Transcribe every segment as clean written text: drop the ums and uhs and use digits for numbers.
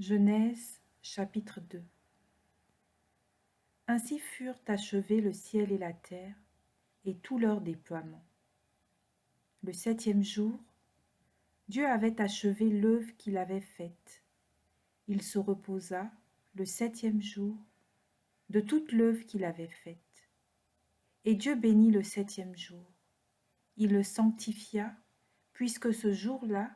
Genèse chapitre 2. Ainsi furent achevés le ciel et la terre, et tout leur déploiement. Le 7e jour, Dieu avait achevé l'œuvre qu'il avait faite. Il se reposa, le 7e jour, de toute l'œuvre qu'il avait faite. Et Dieu bénit le 7e jour. Il le sanctifia, puisque ce jour-là,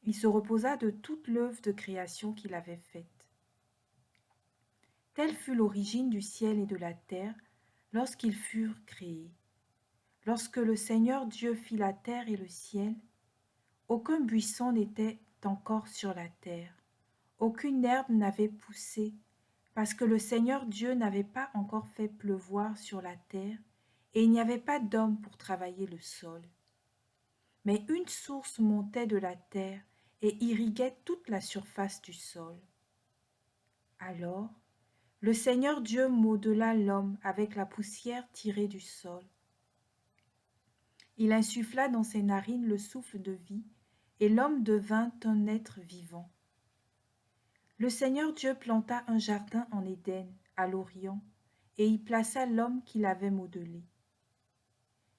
il se reposa de toute l'œuvre de création qu'il avait faite. Telle fut l'origine du ciel et de la terre lorsqu'ils furent créés. Lorsque le Seigneur Dieu fit la terre et le ciel, aucun buisson n'était encore sur la terre, aucune herbe n'avait poussé, parce que le Seigneur Dieu n'avait pas encore fait pleuvoir sur la terre, et il n'y avait pas d'homme pour travailler le sol. Mais une source montait de la terre et irriguait toute la surface du sol. Alors, le Seigneur Dieu modela l'homme avec la poussière tirée du sol. Il insuffla dans ses narines le souffle de vie, et l'homme devint un être vivant. Le Seigneur Dieu planta un jardin en Éden, à l'Orient, et y plaça l'homme qu'il avait modelé.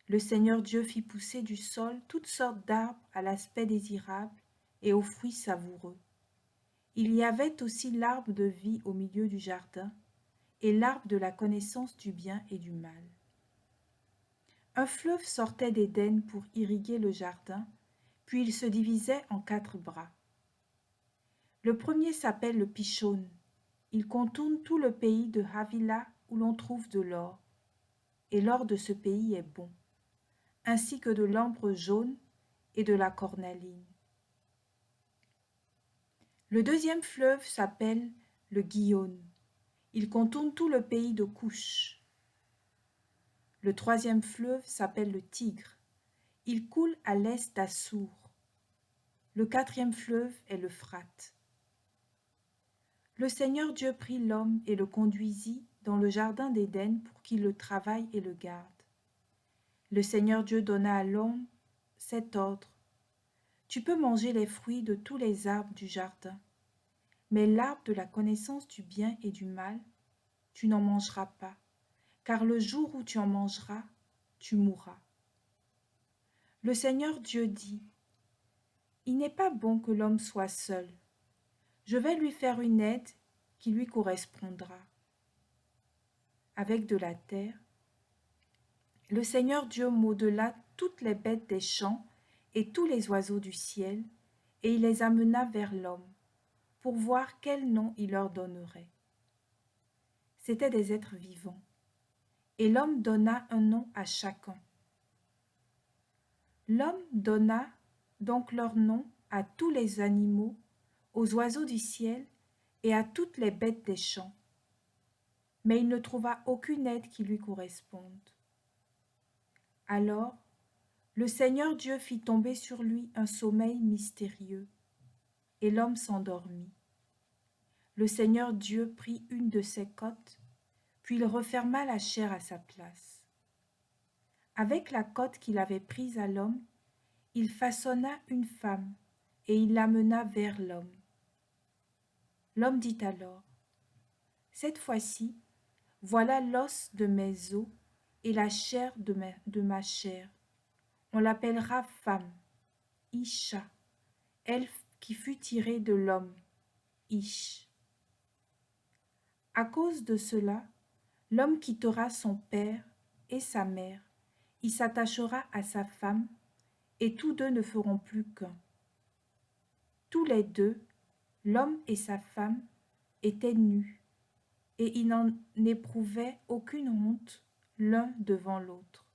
Le Seigneur Dieu fit pousser du sol toutes sortes d'arbres à l'aspect désirable et aux fruits savoureux. Il y avait aussi l'arbre de vie au milieu du jardin, et l'arbre de la connaissance du bien et du mal. Un fleuve sortait d'Éden pour irriguer le jardin, puis il se divisait en 4 bras. Le premier s'appelle le Pishon. Il contourne tout le pays de Havila où l'on trouve de l'or. Et l'or de ce pays est bon, ainsi que de l'ambre jaune et de la cornaline. Le deuxième fleuve s'appelle le Gihon. Il contourne tout le pays de Couche. Le troisième fleuve s'appelle le Tigre. Il coule à l'est d'Assour. Le 4e fleuve est l'Euphrate. Le Seigneur Dieu prit l'homme et le conduisit dans le jardin d'Éden pour qu'il le travaille et le garde. Le Seigneur Dieu donna à l'homme cet ordre. Tu peux manger les fruits de tous les arbres du jardin, mais l'arbre de la connaissance du bien et du mal, tu n'en mangeras pas, car le jour où tu en mangeras, tu mourras. Le Seigneur Dieu dit, il n'est pas bon que l'homme soit seul. Je vais lui faire une aide qui lui correspondra. Avec de la terre, le Seigneur Dieu modela toutes les bêtes des champs et tous les oiseaux du ciel, et il les amena vers l'homme, pour voir quel nom il leur donnerait. C'étaient des êtres vivants, et l'homme donna un nom à chacun. L'homme donna donc leur nom à tous les animaux, aux oiseaux du ciel et à toutes les bêtes des champs. Mais il ne trouva aucune aide qui lui corresponde. Alors, le Seigneur Dieu fit tomber sur lui un sommeil mystérieux, et l'homme s'endormit. Le Seigneur Dieu prit une de ses côtes, puis il referma la chair à sa place. Avec la côte qu'il avait prise à l'homme, il façonna une femme, et il l'amena vers l'homme. L'homme dit alors, « Cette fois-ci, voilà l'os de mes os et la chair de ma chair. On l'appellera femme, Isha, elle qui fut tirée de l'homme, Ish. À cause de cela, l'homme quittera son père et sa mère, il s'attachera à sa femme, et tous deux ne feront plus qu'un. Tous les deux, l'homme et sa femme, étaient nus, et ils n'en éprouvaient aucune honte l'un devant l'autre.